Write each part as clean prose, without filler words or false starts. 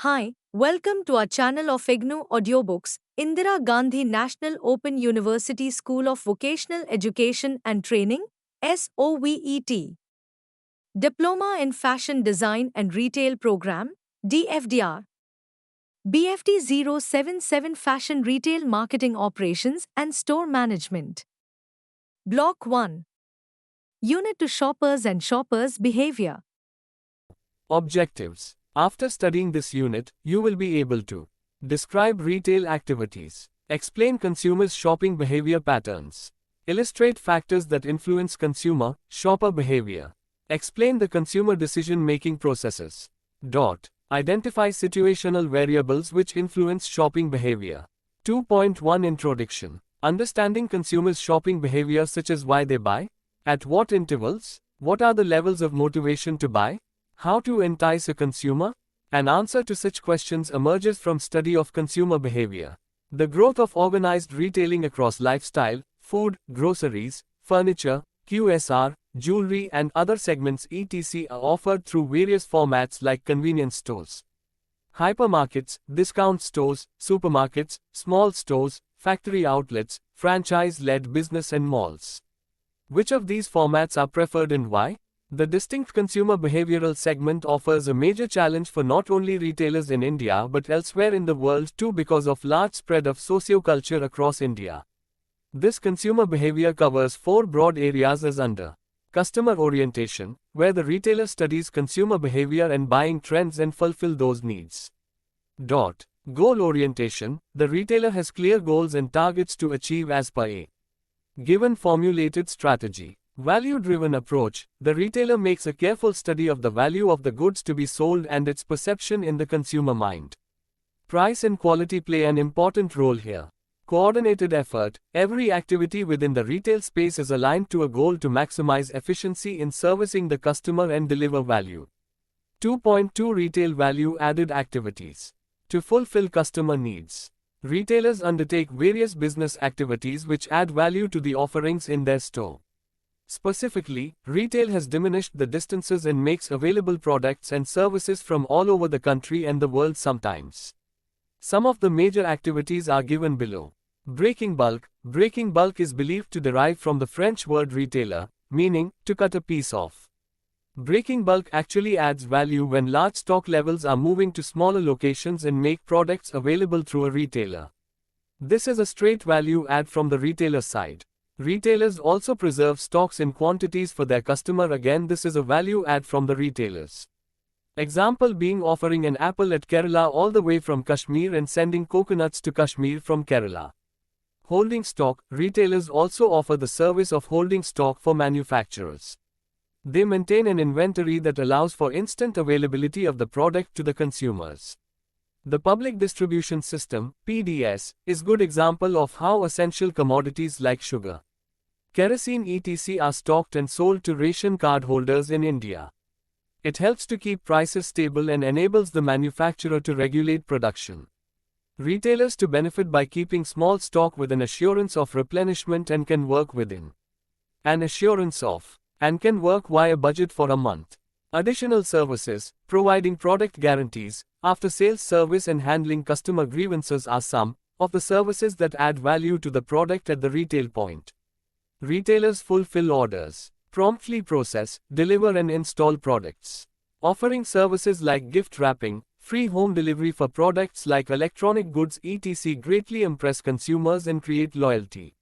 Hi, welcome to our channel of IGNOU Audiobooks, Indira Gandhi National Open University School of Vocational Education and Training, SOVET. Diploma in Fashion Design and Retail Program, DFDR. BFD 077 Fashion Retail Marketing Operations and Store Management. Block 1. Unit-2 Shoppers and Shoppers' Behavior. Objectives. After studying this unit, you will be able to describe retail activities, explain consumers' shopping behavior patterns, illustrate factors that influence consumer, shopper behavior, explain the consumer decision-making processes. Identify situational variables which influence shopping behavior. 2.1 Introduction. Understanding consumers' shopping behavior such as why they buy, at what intervals, what are the levels of motivation to buy, how to entice a consumer? An answer to such questions emerges from study of consumer behavior. The growth of organized retailing across lifestyle, food, groceries, furniture, QSR, jewelry and other segments etc. are offered through various formats like convenience stores, hypermarkets, discount stores, supermarkets, small stores, factory outlets, franchise-led business and malls. Which of these formats are preferred and why? The distinct consumer behavioral segment offers a major challenge for not only retailers in India but elsewhere in the world too because of large spread of socio-culture across India. This consumer behavior covers four broad areas as under. Customer orientation, where the retailer studies consumer behavior and buying trends and fulfill those needs. Goal orientation, the retailer has clear goals and targets to achieve as per a given formulated strategy. Value-driven approach, the retailer makes a careful study of the value of the goods to be sold and its perception in the consumer mind. Price and quality play an important role here. Coordinated effort, every activity within the retail space is aligned to a goal to maximize efficiency in servicing the customer and deliver value. 2.2 Retail value-added activities. To fulfill customer needs, retailers undertake various business activities which add value to the offerings in their store. Specifically, retail has diminished the distances and makes available products and services from all over the country and the world sometimes. Some of the major activities are given below. Breaking bulk. Breaking bulk is believed to derive from the French word retailer, meaning to cut a piece off. Breaking bulk actually adds value when large stock levels are moving to smaller locations and make products available through a retailer. This is a straight value add from the retailer side. Retailers also preserve stocks in quantities for their customer. Again, this is a value add from the retailers. Example being offering an apple at Kerala all the way from Kashmir and sending coconuts to Kashmir from Kerala. Holding stock, retailers also offer the service of holding stock for manufacturers. They maintain an inventory that allows for instant availability of the product to the consumers. The public distribution system, PDS, is a good example of how essential commodities like sugar, kerosene etc. are stocked and sold to ration card holders in India. It helps to keep prices stable and enables the manufacturer to regulate production. Retailers to benefit by keeping small stock with an assurance of replenishment and can work within an assurance of and can work via budget for a month. Additional services, providing product guarantees, after-sales service and handling customer grievances are some of the services that add value to the product at the retail point. Retailers fulfill orders, promptly process, deliver and install products. Offering services like gift wrapping, free home delivery for products like electronic goods etc. greatly impress consumers and create loyalty.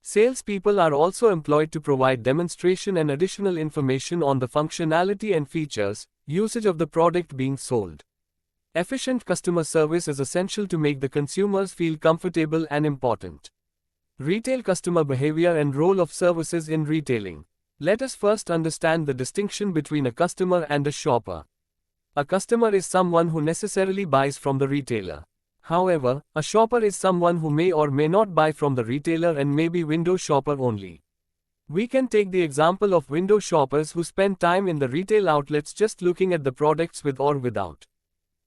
Salespeople are also employed to provide demonstration and additional information on the functionality and features, usage of the product being sold. Efficient customer service is essential to make the consumers feel comfortable and important. Retail customer behavior and role of services in retailing. Let us first understand the distinction between a customer and a shopper. A customer is someone who necessarily buys from the retailer. However, a shopper is someone who may or may not buy from the retailer and may be window shopper only. We can take the example of window shoppers who spend time in the retail outlets just looking at the products with or without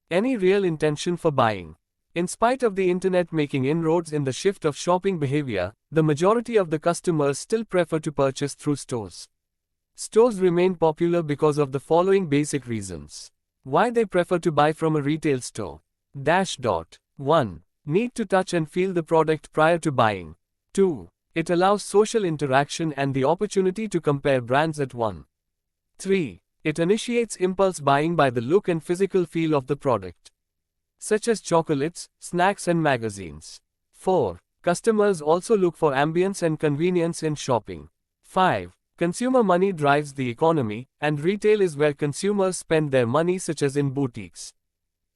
any real intention for buying. In spite of the internet making inroads in the shift of shopping behavior, the majority of the customers still prefer to purchase through stores. Stores remain popular because of the following basic reasons. Why they prefer to buy from a retail store. Dash dot. 1. Need to touch and feel the product prior to buying. 2. It allows social interaction and the opportunity to compare brands at one. 3. It initiates impulse buying by the look and physical feel of the product, such as chocolates, snacks and magazines. 4. Customers also look for ambience and convenience in shopping. 5. Consumer money drives the economy, and retail is where consumers spend their money, such as in boutiques,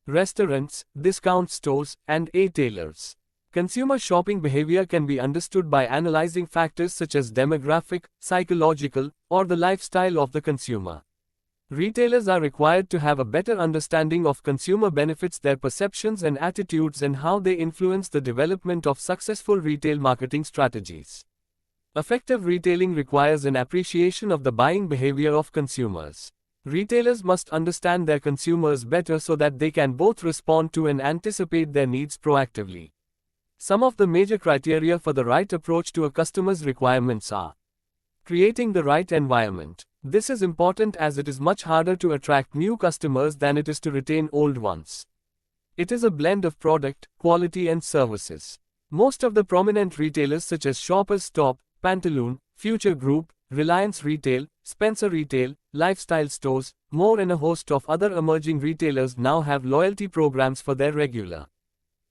restaurants, discount stores, and e-tailers. Consumer shopping behavior can be understood by analyzing factors such as demographic, psychological, or the lifestyle of the consumer. Retailers are required to have a better understanding of consumer benefits, their perceptions and attitudes, and how they influence the development of successful retail marketing strategies. Effective retailing requires an appreciation of the buying behavior of consumers. Retailers must understand their consumers better so that they can both respond to and anticipate their needs proactively. Some of the major criteria for the right approach to a customer's requirements are: creating the right environment. This is important as it is much harder to attract new customers than it is to retain old ones. It is a blend of product, quality and services. Most of the prominent retailers such as Shoppers Stop, Pantaloon, Future Group, Reliance Retail, Spencer Retail, Lifestyle Stores, More and a host of other emerging retailers now have loyalty programs for their regular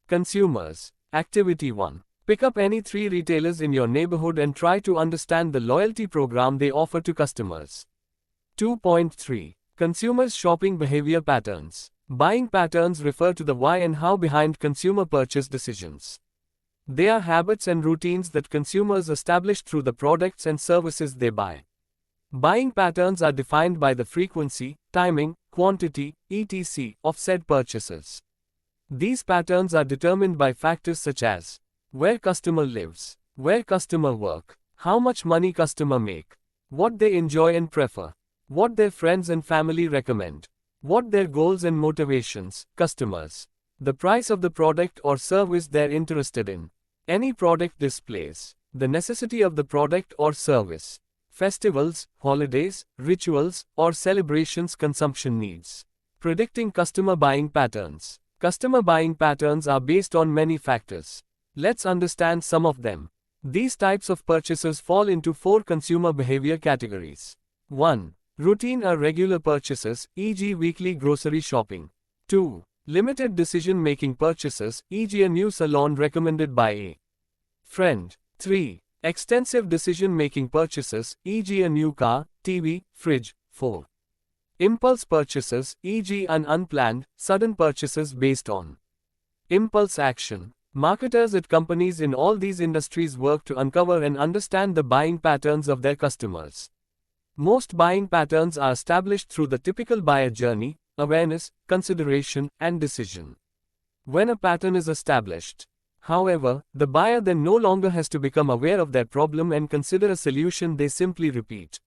consumers. Activity 1. Pick up any 3 retailers in your neighborhood and try to understand the loyalty program they offer to customers. 2.3. Consumers' shopping behavior patterns. Buying patterns refer to the why and how behind consumer purchase decisions. They are habits and routines that consumers establish through the products and services they buy. Buying patterns are defined by the frequency, timing, quantity, etc. of said purchases. These patterns are determined by factors such as where customer lives, where customer work, how much money customer make, what they enjoy and prefer, what their friends and family recommend, what their goals and motivations, customers, the price of the product or service they're interested in, any product displays, the necessity of the product or service, festivals, holidays, rituals, or celebrations, consumption needs. Predicting customer buying patterns. Customer buying patterns are based on many factors. Let's understand some of them. These types of purchases fall into 4 consumer behavior categories. 1. Routine or regular purchases, e.g. weekly grocery shopping. 2. Limited decision-making purchases, e.g. a new salon recommended by a friend. 3. Extensive decision-making purchases, e.g. a new car, TV, fridge. 4. Impulse purchases, e.g. an unplanned, sudden purchases based on impulse action. Marketers at companies in all these industries work to uncover and understand the buying patterns of their customers. Most buying patterns are established through the typical buyer journey, awareness, consideration, and decision. When a pattern is established, however, the buyer then no longer has to become aware of their problem and consider a solution, they simply repeat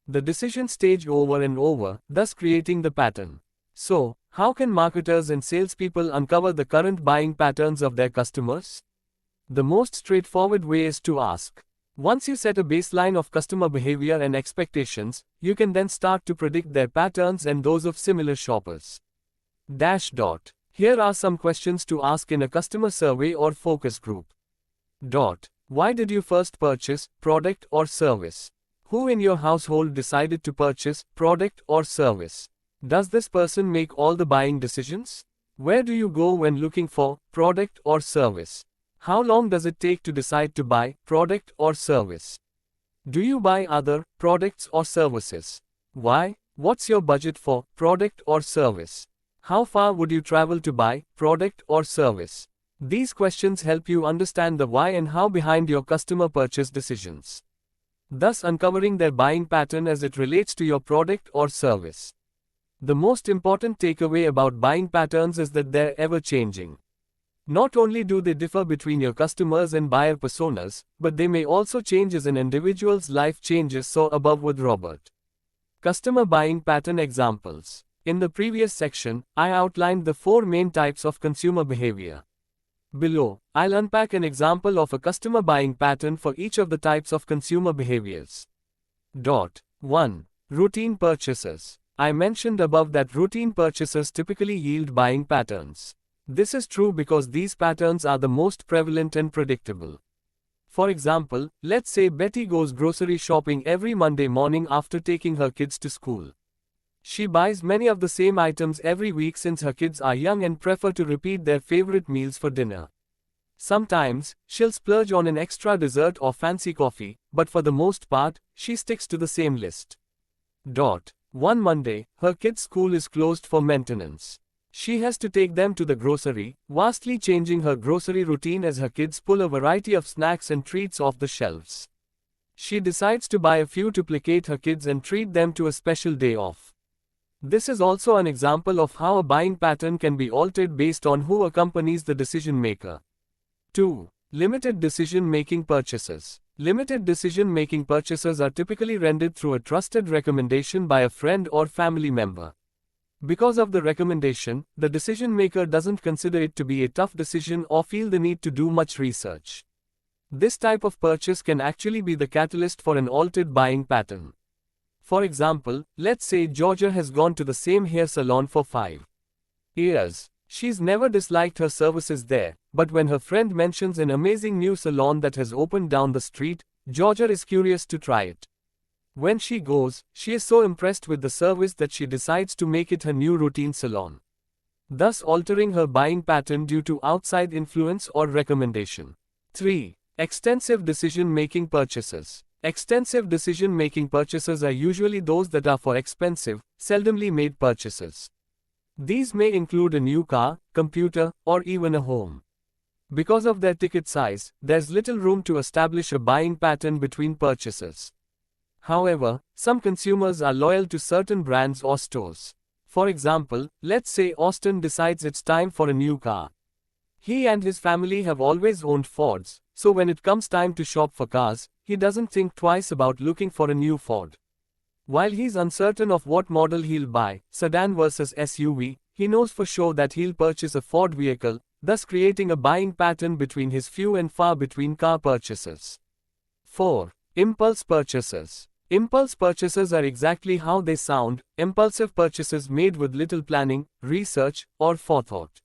the decision stage over and over, thus creating the pattern. So, how can marketers and salespeople uncover the current buying patterns of their customers? The most straightforward way is to ask. Once you set a baseline of customer behavior and expectations, you can then start to predict their patterns and those of similar shoppers. Here are some questions to ask in a customer survey or focus group. Why did you first purchase, product or service? Who in your household decided to purchase, product or service? Does this person make all the buying decisions? Where do you go when looking for, product or service? How long does it take to decide to buy, product or service? Do you buy other, products or services? Why? What's your budget for, product or service? How far would you travel to buy, product or service? These questions help you understand the why and how behind your customer purchase decisions, thus uncovering their buying pattern as it relates to your product or service. The most important takeaway about buying patterns is that they're ever-changing. Not only do they differ between your customers and buyer personas, but they may also change as an individual's life changes. So above with Robert. Customer buying pattern examples. In the previous section, I outlined the 4 main types of consumer behavior. Below, I'll unpack an example of a customer buying pattern for each of the types of consumer behaviors. 1. Routine purchases. I mentioned above that routine purchases typically yield buying patterns. This is true because these patterns are the most prevalent and predictable. For example, let's say Betty goes grocery shopping every Monday morning after taking her kids to school. She buys many of the same items every week since her kids are young and prefer to repeat their favorite meals for dinner. Sometimes, she'll splurge on an extra dessert or fancy coffee, but for the most part, she sticks to the same list. One Monday, her kids' school is closed for maintenance. She has to take them to the grocery, vastly changing her grocery routine as her kids pull a variety of snacks and treats off the shelves. She decides to buy a few to placate her kids and treat them to a special day off. This is also an example of how a buying pattern can be altered based on who accompanies the decision maker. 2. Limited decision-making purchases. Limited decision-making purchases are typically rendered through a trusted recommendation by a friend or family member. Because of the recommendation, the decision maker doesn't consider it to be a tough decision or feel the need to do much research. This type of purchase can actually be the catalyst for an altered buying pattern. For example, let's say Georgia has gone to the same hair salon for 5 years. She's never disliked her services there, but when her friend mentions an amazing new salon that has opened down the street, Georgia is curious to try it. When she goes, she is so impressed with the service that she decides to make it her new routine salon, thus altering her buying pattern due to outside influence or recommendation. 3. Extensive decision-making purchases. Extensive decision-making purchases are usually those that are for expensive, seldomly made purchases. These may include a new car, computer, or even a home. Because of their ticket size, there's little room to establish a buying pattern between purchases. However, some consumers are loyal to certain brands or stores. For example, let's say Austin decides it's time for a new car. He and his family have always owned Fords, so when it comes time to shop for cars, he doesn't think twice about looking for a new Ford. While he's uncertain of what model he'll buy, sedan versus SUV, he knows for sure that he'll purchase a Ford vehicle, thus creating a buying pattern between his few and far between car purchases. 4. Impulse purchases. Impulse purchases are exactly how they sound, impulsive purchases made with little planning, research, or forethought.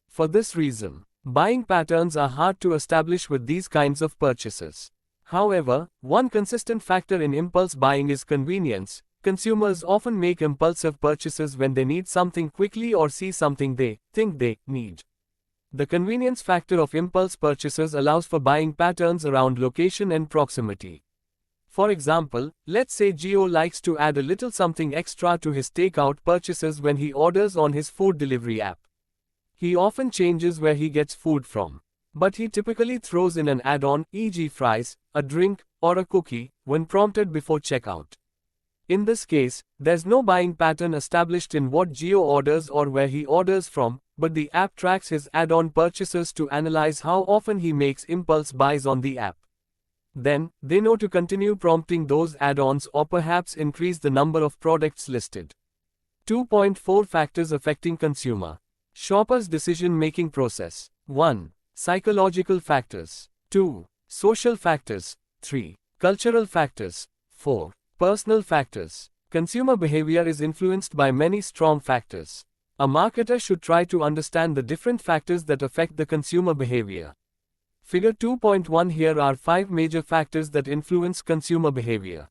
For this reason, buying patterns are hard to establish with these kinds of purchases. However, one consistent factor in impulse buying is convenience. Consumers often make impulsive purchases when they need something quickly or see something they think they need. The convenience factor of impulse purchases allows for buying patterns around location and proximity. For example, let's say Gio likes to add a little something extra to his takeout purchases when he orders on his food delivery app. He often changes where he gets food from, but he typically throws in an add-on, e.g. fries, a drink, or a cookie, when prompted before checkout. In this case, there's no buying pattern established in what Gio orders or where he orders from, but the app tracks his add-on purchases to analyze how often he makes impulse buys on the app. Then, they know to continue prompting those add-ons or perhaps increase the number of products listed. 2.4 Factors affecting consumer. Shoppers' decision-making process. 1. Psychological factors. 2. Social factors. 3. Cultural factors. 4. Personal factors. Consumer behavior is influenced by many strong factors. A marketer should try to understand the different factors that affect the consumer behavior. Figure 2.1. Here are 5 major factors that influence consumer behavior.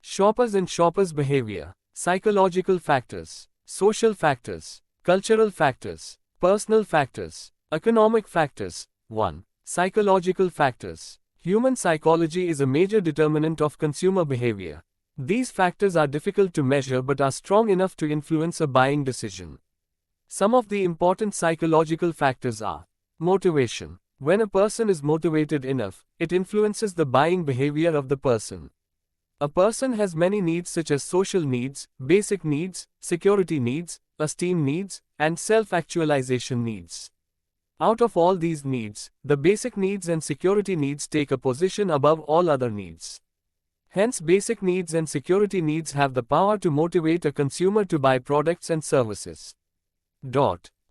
Shoppers and shoppers' behavior. Psychological factors. Social factors. Cultural factors. Personal factors. Economic factors. 1. Psychological factors. Human psychology is a major determinant of consumer behavior. These factors are difficult to measure but are strong enough to influence a buying decision. Some of the important psychological factors are motivation. When a person is motivated enough, it influences the buying behavior of the person. A person has many needs such as social needs, basic needs, security needs, esteem needs, and self-actualization needs. Out of all these needs, the basic needs and security needs take a position above all other needs. Hence, basic needs and security needs have the power to motivate a consumer to buy products and services.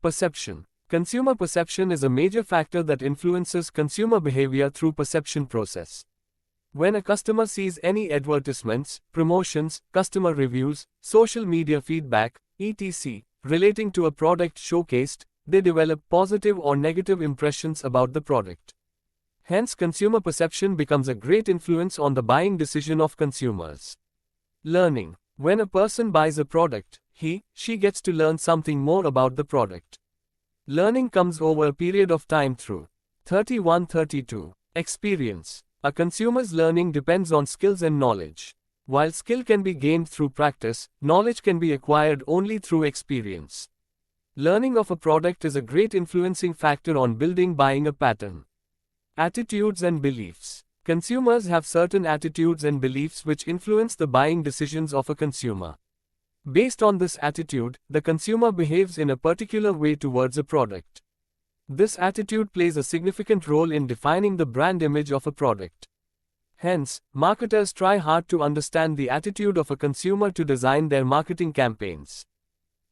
Perception. Consumer perception is a major factor that influences consumer behavior through perception process. When a customer sees any advertisements, promotions, customer reviews, social media feedback, etc., relating to a product showcased, they develop positive or negative impressions about the product. Hence, consumer perception becomes a great influence on the buying decision of consumers. Learning. When a person buys a product, she gets to learn something more about the product. Learning comes over a period of time through 31-32. Experience. A consumer's learning depends on skills and knowledge. While skill can be gained through practice, knowledge can be acquired only through experience. Learning of a product is a great influencing factor on building buying a pattern. Attitudes and beliefs. Consumers have certain attitudes and beliefs which influence the buying decisions of a consumer. Based on this attitude, the consumer behaves in a particular way towards a product. This attitude plays a significant role in defining the brand image of a product. Hence, marketers try hard to understand the attitude of a consumer to design their marketing campaigns.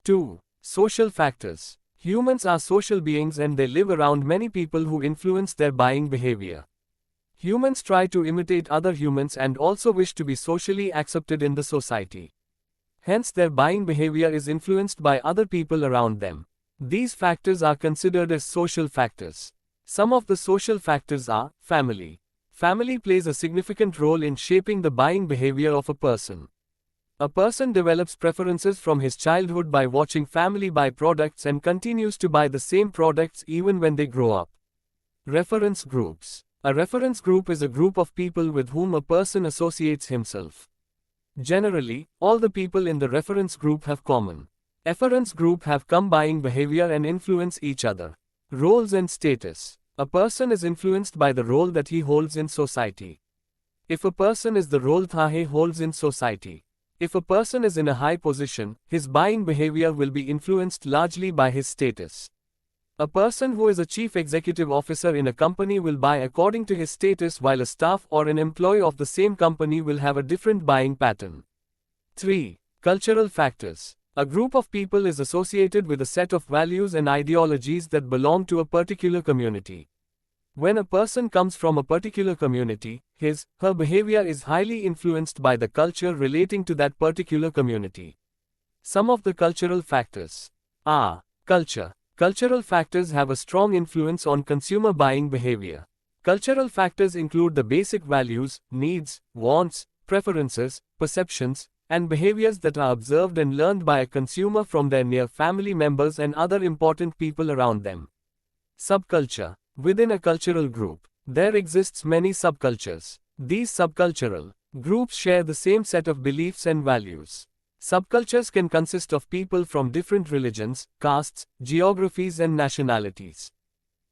2. Social factors. Humans are social beings and they live around many people who influence their buying behavior. Humans try to imitate other humans and also wish to be socially accepted in the society. Hence, their buying behavior is influenced by other people around them. These factors are considered as social factors. Some of the social factors are family. Family plays a significant role in shaping the buying behavior of a person. A person develops preferences from his childhood by watching family buy products and continues to buy the same products even when they grow up. Reference groups. A reference group is a group of people with whom a person associates himself. Generally, all the people in the reference group have common. Reference group have come buying behavior and influence each other. Roles and status. A person is influenced by the role that he holds in society. If a person is the role that he holds in society. If a person is in a high position, his buying behavior will be influenced largely by his status. A person who is a chief executive officer in a company will buy according to his status, while a staff or an employee of the same company will have a different buying pattern. 3. Cultural factors. A group of people is associated with a set of values and ideologies that belong to a particular community. When a person comes from a particular community, her behavior is highly influenced by the culture relating to that particular community. Some of the cultural factors are culture. Cultural factors have a strong influence on consumer buying behavior. Cultural factors include the basic values, needs, wants, preferences, perceptions, and behaviors that are observed and learned by a consumer from their near family members and other important people around them. Subculture. Within a cultural group, there exists many subcultures. These subcultural groups share the same set of beliefs and values. Subcultures can consist of people from different religions, castes, geographies and nationalities.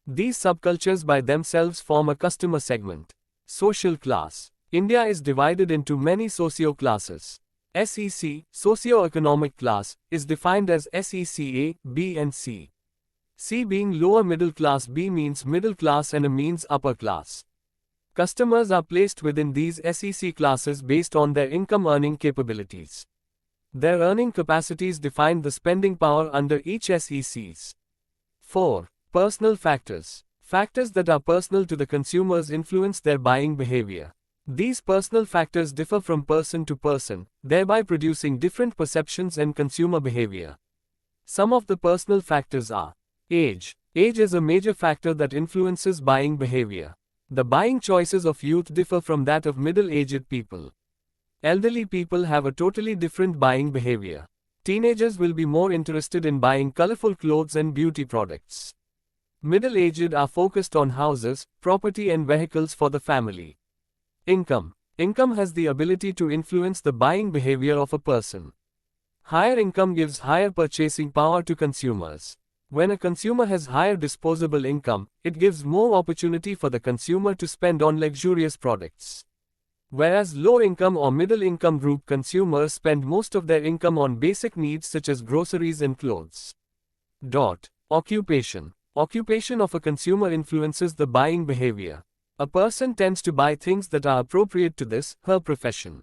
These subcultures by themselves form a customer segment. Social class. India is divided into many socio-classes. SEC, socio-economic class, is defined as SEC A, B and C. C being lower middle class, B means middle class and A means upper class. Customers are placed within these SEC classes based on their income earning capabilities. Their earning capacities define the spending power under each SECs. 4. Personal factors. Factors that are personal to the consumers influence their buying behavior. These personal factors differ from person to person, thereby producing different perceptions and consumer behavior. Some of the personal factors are age. Age is a major factor that influences buying behavior. The buying choices of youth differ from that of middle-aged people. Elderly people have a totally different buying behavior. Teenagers will be more interested in buying colorful clothes and beauty products. Middle-aged are focused on houses, property and vehicles for the family. Income. Income has the ability to influence the buying behavior of a person. Higher income gives higher purchasing power to consumers. When a consumer has higher disposable income, it gives more opportunity for the consumer to spend on luxurious products. Whereas low-income or middle-income group consumers spend most of their income on basic needs such as groceries and clothes. Occupation. Occupation of a consumer influences the buying behavior. A person tends to buy things that are appropriate to her profession.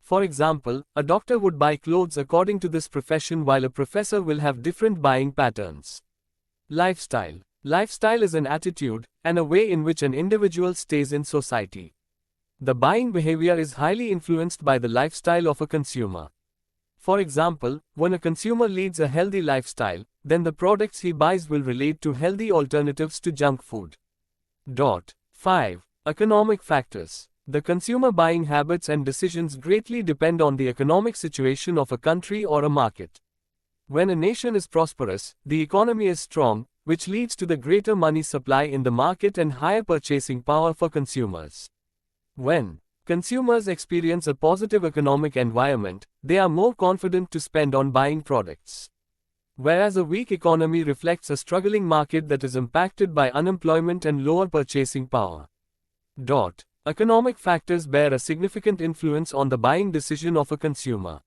For example, a doctor would buy clothes according to this profession, while a professor will have different buying patterns. Lifestyle. Lifestyle is an attitude and a way in which an individual stays in society. The buying behavior is highly influenced by the lifestyle of a consumer. For example, when a consumer leads a healthy lifestyle, then the products he buys will relate to healthy alternatives to junk food. 5. Economic factors. The consumer buying habits and decisions greatly depend on the economic situation of a country or a market. When a nation is prosperous, the economy is strong, which leads to the greater money supply in the market and higher purchasing power for consumers. When consumers experience a positive economic environment, they are more confident to spend on buying products. Whereas a weak economy reflects a struggling market that is impacted by unemployment and lower purchasing power. Economic factors bear a significant influence on the buying decision of a consumer.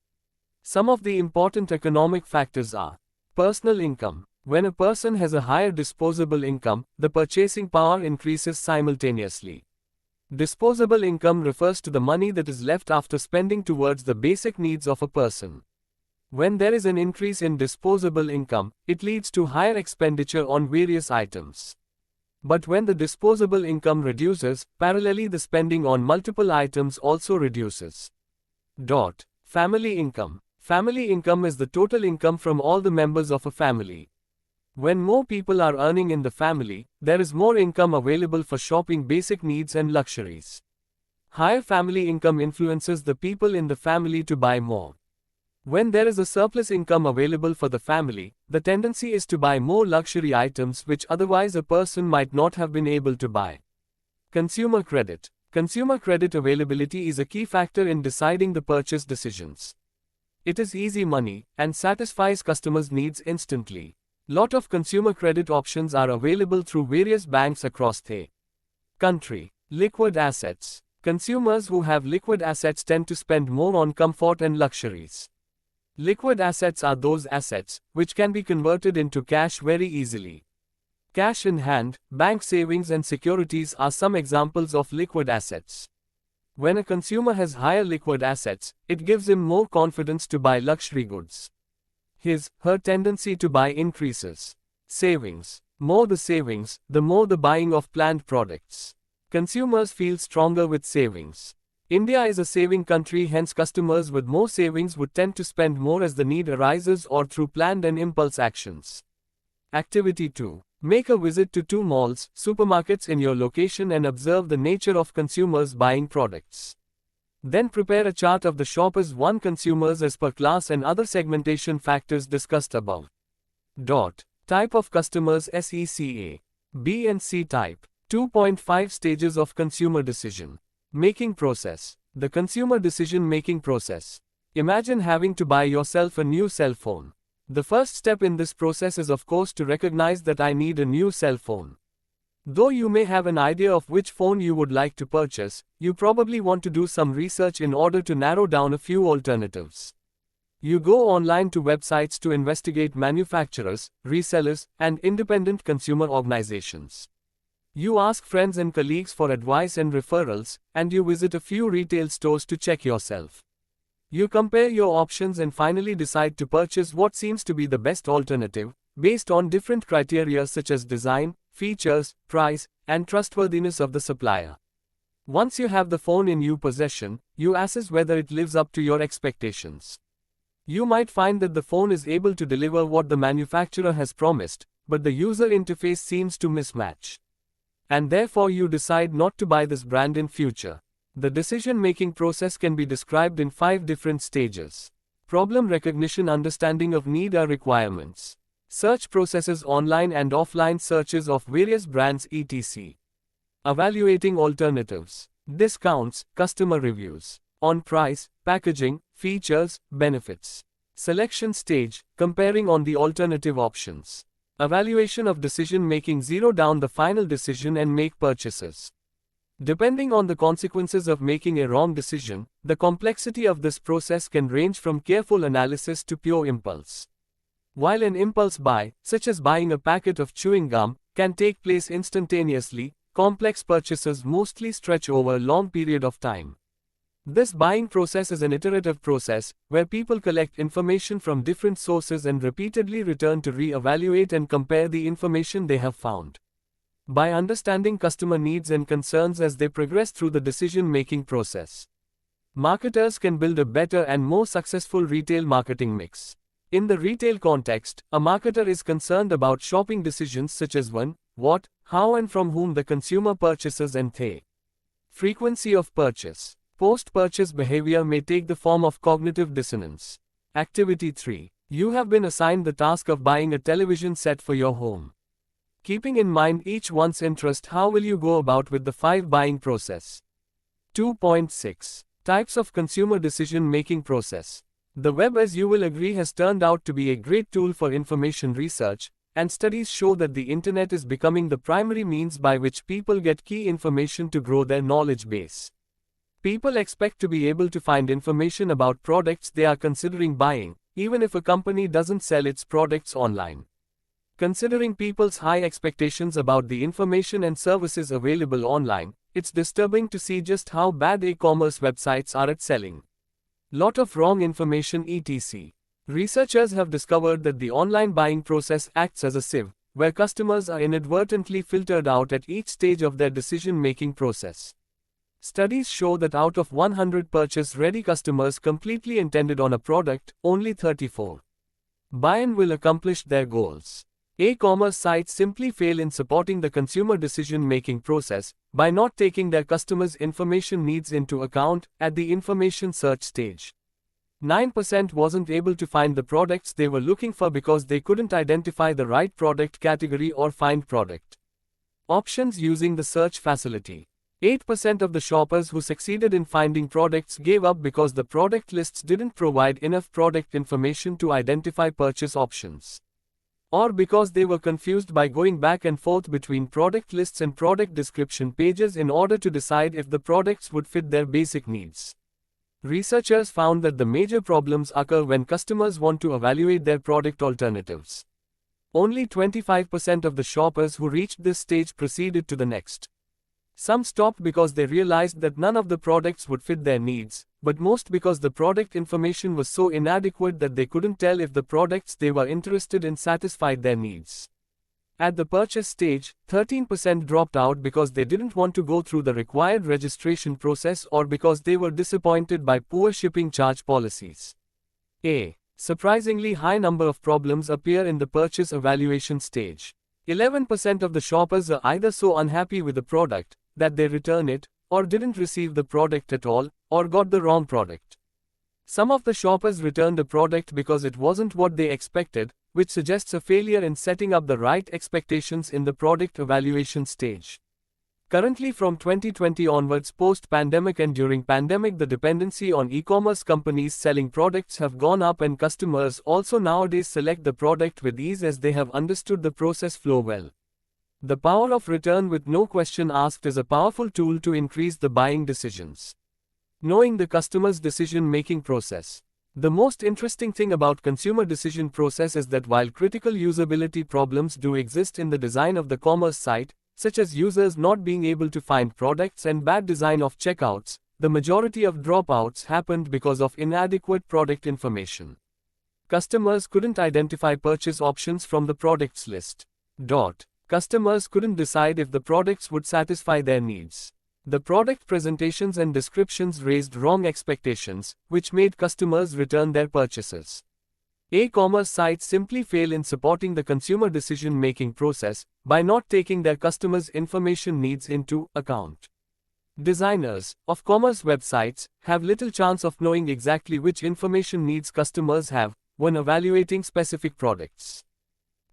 Some of the important economic factors are personal income. When a person has a higher disposable income, the purchasing power increases simultaneously. Disposable income refers to the money that is left after spending towards the basic needs of a person. When there is an increase in disposable income, it leads to higher expenditure on various items. But when the disposable income reduces, parallelly the spending on multiple items also reduces. Family income. Family income is the total income from all the members of a family. When more people are earning in the family, there is more income available for shopping basic needs and luxuries. Higher family income influences the people in the family to buy more. When there is a surplus income available for the family, the tendency is to buy more luxury items which otherwise a person might not have been able to buy. Consumer credit. Consumer credit availability is a key factor in deciding the purchase decisions. It is easy money and satisfies customers' needs instantly. Lot of consumer credit options are available through various banks across the country. Liquid assets. Consumers who have liquid assets tend to spend more on comfort and luxuries. Liquid assets are those assets which can be converted into cash very easily. Cash in hand, bank savings and securities are some examples of liquid assets. When a consumer has higher liquid assets, it gives him more confidence to buy luxury goods. Her tendency to buy increases. Savings. More the savings, the more the buying of planned products. Consumers feel stronger with savings. India is a saving country, hence customers with more savings would tend to spend more as the need arises or through planned and impulse actions. Activity 2. Make a visit to 2 malls, supermarkets in your location and observe the nature of consumers buying products. Then prepare a chart of the shoppers 1 consumers as per class and other segmentation factors discussed above. Type of customers SECA. B and C type. 2.5 Stages of consumer decision. Making process. The consumer decision-making process. Imagine having to buy yourself a new cell phone. The first step in this process is of course to recognize that I need a new cell phone. Though you may have an idea of which phone you would like to purchase, you probably want to do some research in order to narrow down a few alternatives. You go online to websites to investigate manufacturers, resellers, and independent consumer organizations. You ask friends and colleagues for advice and referrals, and you visit a few retail stores to check yourself. You compare your options and finally decide to purchase what seems to be the best alternative, based on different criteria such as design, features, price, and trustworthiness of the supplier. Once you have the phone in your possession, you assess whether it lives up to your expectations. You might find that the phone is able to deliver what the manufacturer has promised, but the user interface seems to mismatch. And therefore you decide not to buy this brand in future. The decision-making process can be described in 5 different stages. Problem recognition, understanding of need or requirements. Search processes, online and offline searches of various brands etc. Evaluating alternatives. Discounts, customer reviews. On price, packaging, features, benefits. Selection stage, comparing on the alternative options. Evaluation of decision-making, zero down the final decision and make purchases. Depending on the consequences of making a wrong decision, the complexity of this process can range from careful analysis to pure impulse. While an impulse buy, such as buying a packet of chewing gum, can take place instantaneously, complex purchases mostly stretch over a long period of time. This buying process is an iterative process, where people collect information from different sources and repeatedly return to re-evaluate and compare the information they have found. by understanding customer needs and concerns as they progress through the decision-making process. Marketers can build a better and more successful retail marketing mix. In the retail context, a marketer is concerned about shopping decisions such as when, what, how and from whom the consumer purchases and the frequency of purchase. Post-purchase behavior may take the form of cognitive dissonance. Activity 3. You have been assigned the task of buying a television set for your home. Keeping in mind each one's interest, how will you go about with the 5 buying process? 2.6. Types of consumer decision-making process. The web, as you will agree, has turned out to be a great tool for information research, and studies show that the internet is becoming the primary means by which people get key information to grow their knowledge base. People expect to be able to find information about products they are considering buying, even if a company doesn't sell its products online. Considering people's high expectations about the information and services available online, it's disturbing to see just how bad e-commerce websites are at selling. Lot of wrong information etc. Researchers have discovered that the online buying process acts as a sieve, where customers are inadvertently filtered out at each stage of their decision-making process. Studies show that out of 100 purchase-ready customers completely intended on a product, only 34 buy-in will accomplish their goals. E-commerce sites simply fail in supporting the consumer decision-making process by not taking their customers' information needs into account at the information search stage. 9% wasn't able to find the products they were looking for because they couldn't identify the right product category or find product options using the search facility. 8% of the shoppers who succeeded in finding products gave up because the product lists didn't provide enough product information to identify purchase options, or because they were confused by going back and forth between product lists and product description pages in order to decide if the products would fit their basic needs. Researchers found that the major problems occur when customers want to evaluate their product alternatives. Only 25% of the shoppers who reached this stage proceeded to the next. Some stopped because they realized that none of the products would fit their needs, but most because the product information was so inadequate that they couldn't tell if the products they were interested in satisfied their needs. At the purchase stage, 13% dropped out because they didn't want to go through the required registration process or because they were disappointed by poor shipping charge policies. A surprisingly high number of problems appear in the purchase evaluation stage. 11% of the shoppers are either so unhappy with the product that they return it, or didn't receive the product at all, or got the wrong product. Some of the shoppers returned a product because it wasn't what they expected, which suggests a failure in setting up the right expectations in the product evaluation stage. Currently, from 2020 onwards, post-pandemic and during pandemic, the dependency on e-commerce companies selling products have gone up, and customers also nowadays select the product with ease as they have understood the process flow well. The power of return with no question asked is a powerful tool to increase the buying decisions. Knowing the customer's decision-making process. The most interesting thing about consumer decision process is that while critical usability problems do exist in the design of the commerce site, such as users not being able to find products and bad design of checkouts, the majority of dropouts happened because of inadequate product information. Customers couldn't identify purchase options from the products list. Customers couldn't decide if the products would satisfy their needs. The product presentations and descriptions raised wrong expectations, which made customers return their purchases. E-commerce sites simply fail in supporting the consumer decision-making process by not taking their customers' information needs into account. Designers of commerce websites have little chance of knowing exactly which information needs customers have when evaluating specific products.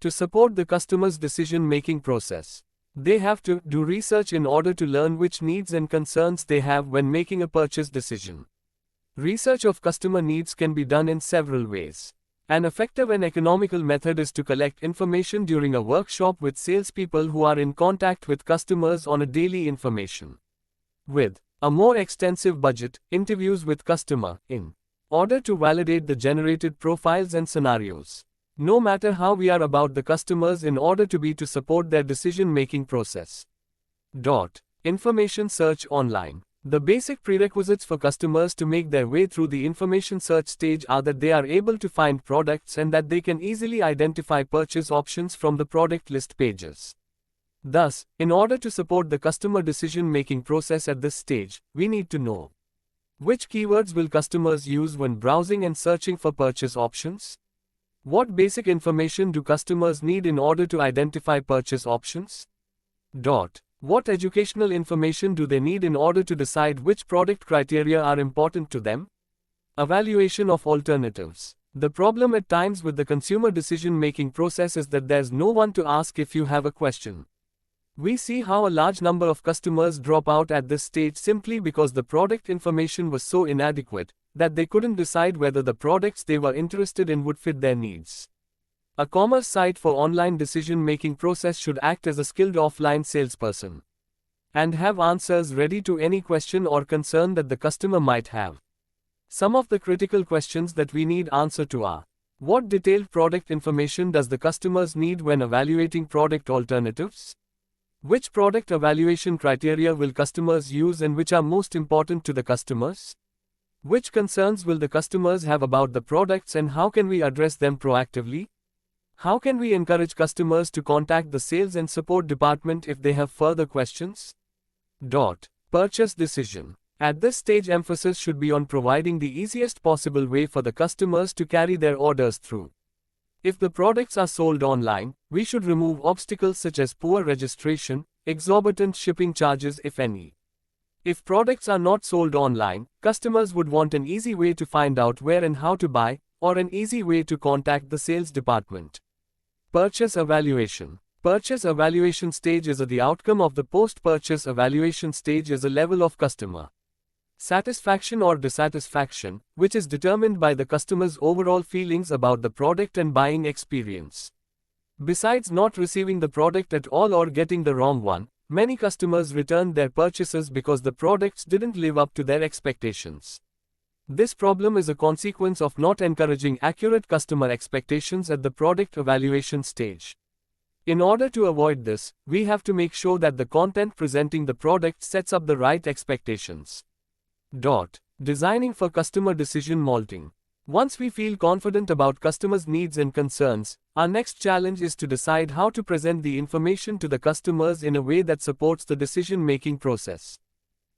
To support the customer's decision-making process, they have to do research in order to learn which needs and concerns they have when making a purchase decision. Research of customer needs can be done in several ways. An effective and economical method is to collect information during a workshop with salespeople who are in contact with customers on a daily information. With a more extensive budget, interviews with customer in order to validate the generated profiles and scenarios. No matter how we are about the customers in order to support their decision-making process. Information search online. The basic prerequisites for customers to make their way through the information search stage are that they are able to find products and that they can easily identify purchase options from the product list pages. Thus, in order to support the customer decision-making process at this stage, we need to know which keywords will customers use when browsing and searching for purchase options? What basic information do customers need in order to identify purchase options? What educational information do they need in order to decide which product criteria are important to them? Evaluation of alternatives. The problem at times with the consumer decision-making process is that there's no one to ask if you have a question. We see how a large number of customers drop out at this stage simply because the product information was so inadequate that they couldn't decide whether the products they were interested in would fit their needs. A commerce site for online decision-making process should act as a skilled offline salesperson and have answers ready to any question or concern that the customer might have. Some of the critical questions that we need answer to are: what detailed product information does the customers need when evaluating product alternatives? Which product evaluation criteria will customers use and which are most important to the customers? Which concerns will the customers have about the products and how can we address them proactively? How can we encourage customers to contact the sales and support department if they have further questions? Purchase decision. At this stage, emphasis should be on providing the easiest possible way for the customers to carry their orders through. If the products are sold online, we should remove obstacles such as poor registration, exorbitant shipping charges if any. If products are not sold online, customers would want an easy way to find out where and how to buy, or an easy way to contact the sales department. Purchase evaluation. Purchase evaluation stage is the outcome of the post-purchase evaluation stage as a level of customer satisfaction or dissatisfaction, which is determined by the customer's overall feelings about the product and buying experience. Besides not receiving the product at all or getting the wrong one, many customers returned their purchases because the products didn't live up to their expectations. This problem is a consequence of not encouraging accurate customer expectations at the product evaluation stage. In order to avoid this, we have to make sure that the content presenting the product sets up the right expectations. Designing for customer decision molding. Once we feel confident about customers' needs and concerns, our next challenge is to decide how to present the information to the customers in a way that supports the decision-making process.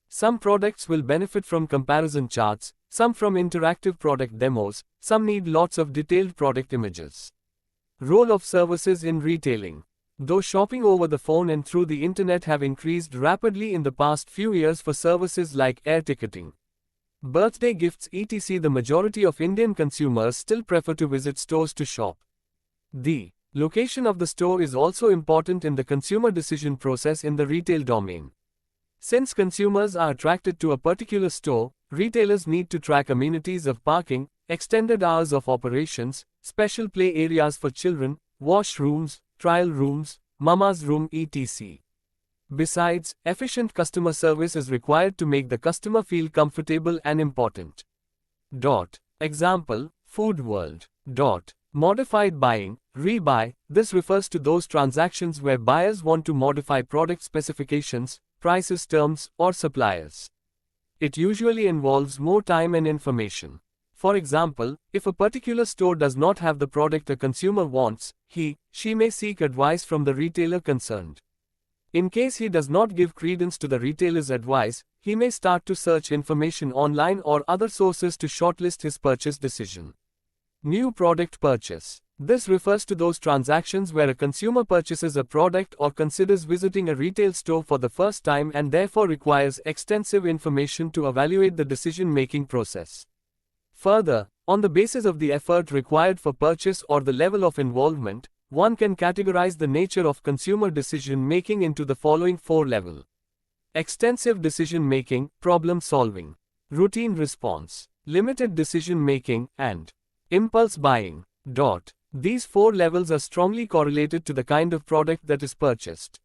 Some products will benefit from comparison charts, some from interactive product demos, some need lots of detailed product images. Role of services in retailing. Though shopping over the phone and through the internet have increased rapidly in the past few years for services like air ticketing, birthday gifts etc., the majority of Indian consumers still prefer to visit stores to shop. The location of the store is also important in the consumer decision process in the retail domain. Since consumers are attracted to a particular store, retailers need to track amenities of parking, extended hours of operations, special play areas for children, washrooms, trial rooms, mama's room etc. Besides, efficient customer service is required to make the customer feel comfortable and important. Example, food world. Modified buying, rebuy. This refers to those transactions where buyers want to modify product specifications, prices, terms, or suppliers. It usually involves more time and information. For example, if a particular store does not have the product a consumer wants, she may seek advice from the retailer concerned. In case he does not give credence to the retailer's advice, he may start to search information online or other sources to shortlist his purchase decision. New product purchase. This refers to those transactions where a consumer purchases a product or considers visiting a retail store for the first time and therefore requires extensive information to evaluate the decision-making process. Further, on the basis of the effort required for purchase or the level of involvement, one can categorize the nature of consumer decision-making into the following four levels: extensive decision-making, problem-solving, routine response, limited decision-making, and impulse buying. These four levels are strongly correlated to the kind of product that is purchased.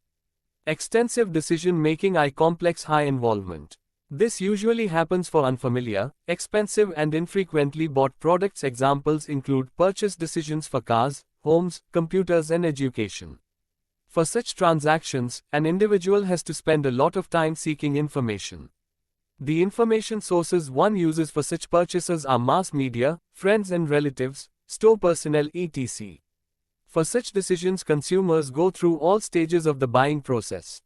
Extensive decision-making is complex, high involvement. This usually happens for unfamiliar, expensive and infrequently bought products. Examples include purchase decisions for cars, homes, computers and education. For such transactions, an individual has to spend a lot of time seeking information. The information sources one uses for such purchases are mass media, friends and relatives, store personnel etc. For such decisions, consumers go through all stages of the buying process.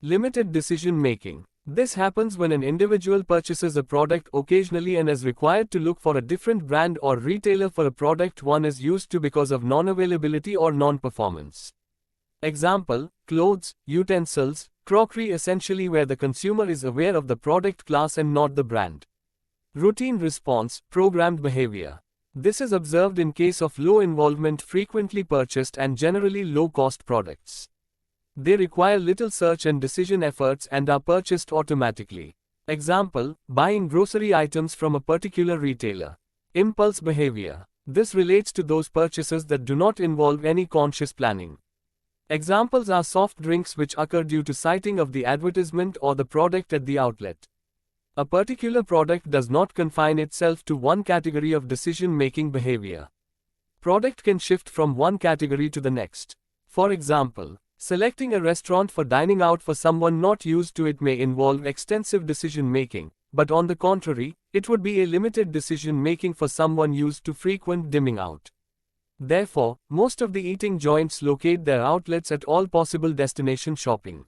Limited decision making. This happens when an individual purchases a product occasionally and is required to look for a different brand or retailer for a product one is used to because of non-availability or non-performance. Example, clothes, utensils, crockery, essentially where the consumer is aware of the product class and not the brand. Routine response, programmed behavior. This is observed in case of low involvement, frequently purchased and generally low cost products. They require little search and decision efforts and are purchased automatically. Example, buying grocery items from a particular retailer. Impulse behavior. This relates to those purchases that do not involve any conscious planning. Examples are soft drinks which occur due to sighting of the advertisement or the product at the outlet. A particular product does not confine itself to one category of decision-making behavior. Product can shift from one category to the next. For example, selecting a restaurant for dining out for someone not used to it may involve extensive decision-making, but on the contrary, it would be a limited decision-making for someone used to frequent dining out. Therefore, most of the eating joints locate their outlets at all possible destination shopping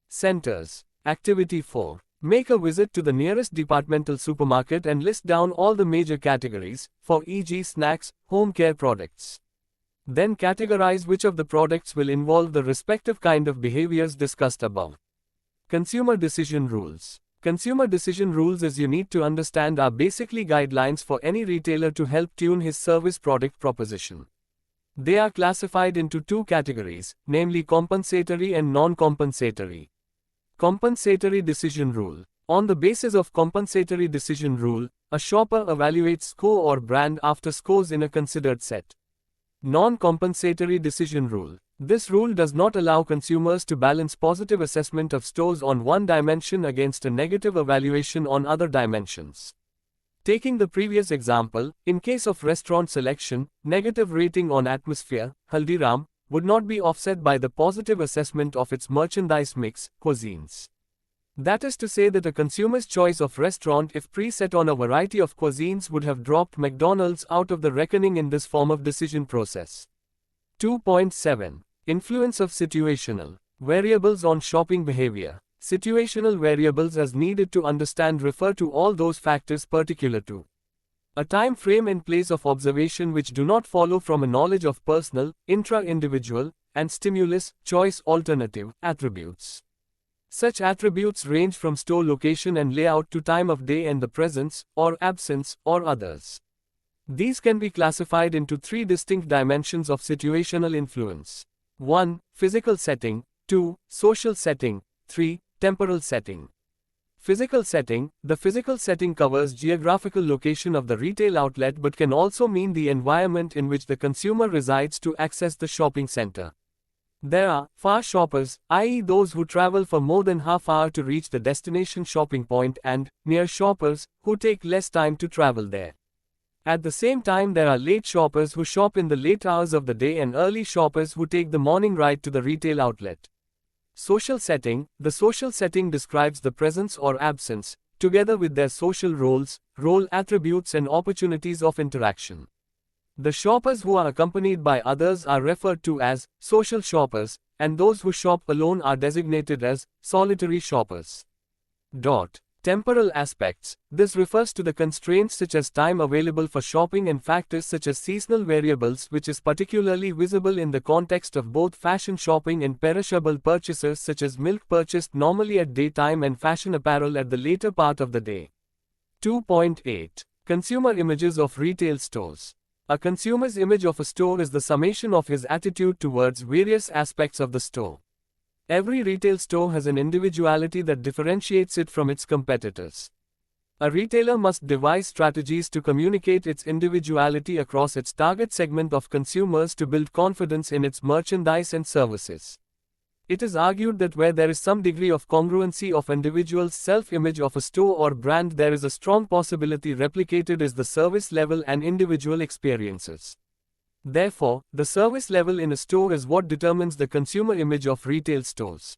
centers. Activity 4. Make a visit to the nearest departmental supermarket and list down all the major categories, for e.g. snacks, home care products. Then categorize which of the products will involve the respective kind of behaviors discussed above. Consumer decision rules. Consumer decision rules, as you need to understand, are basically guidelines for any retailer to help tune his service product proposition. They are classified into two categories, namely compensatory and non-compensatory. Compensatory decision rule. On the basis of compensatory decision rule, a shopper evaluates score or brand after scores in a considered set. Non-compensatory decision rule. This rule does not allow consumers to balance positive assessment of stores on one dimension against a negative evaluation on other dimensions. Taking the previous example, in case of restaurant selection, negative rating on atmosphere, Haldiram, would not be offset by the positive assessment of its merchandise mix, cuisines. That is to say that a consumer's choice of restaurant, if preset on a variety of cuisines, would have dropped McDonald's out of the reckoning in this form of decision process. 2.7. Influence of situational variables on shopping behavior. Situational variables, as needed to understand, refer to all those factors particular to a time frame and place of observation which do not follow from a knowledge of personal, intra-individual, and stimulus, choice, alternative attributes. Such attributes range from store location and layout to time of day and the presence, or absence, or others. These can be classified into three distinct dimensions of situational influence. 1. Physical setting. 2. Social setting. 3. Temporal setting. Physical setting. The physical setting covers geographical location of the retail outlet but can also mean the environment in which the consumer resides to access the shopping center. There are far shoppers, i.e. those who travel for more than half hour to reach the destination shopping point, and near shoppers, who take less time to travel there. At the same time, there are late shoppers who shop in the late hours of the day and early shoppers who take the morning ride to the retail outlet. Social setting. The social setting describes the presence or absence, together with their social roles, role attributes and opportunities of interaction. The shoppers who are accompanied by others are referred to as social shoppers, and those who shop alone are designated as solitary shoppers. Temporal aspects. This refers to the constraints such as time available for shopping and factors such as seasonal variables, which is particularly visible in the context of both fashion shopping and perishable purchases such as milk purchased normally at daytime and fashion apparel at the later part of the day. 2.8. Consumer images of retail stores. A consumer's image of a store is the summation of his attitude towards various aspects of the store. Every retail store has an individuality that differentiates it from its competitors. A retailer must devise strategies to communicate its individuality across its target segment of consumers to build confidence in its merchandise and services. It is argued that where there is some degree of congruency of individual's self-image of a store or brand, there is a strong possibility replicated is the service level and individual experiences. Therefore, the service level in a store is what determines the consumer image of retail stores.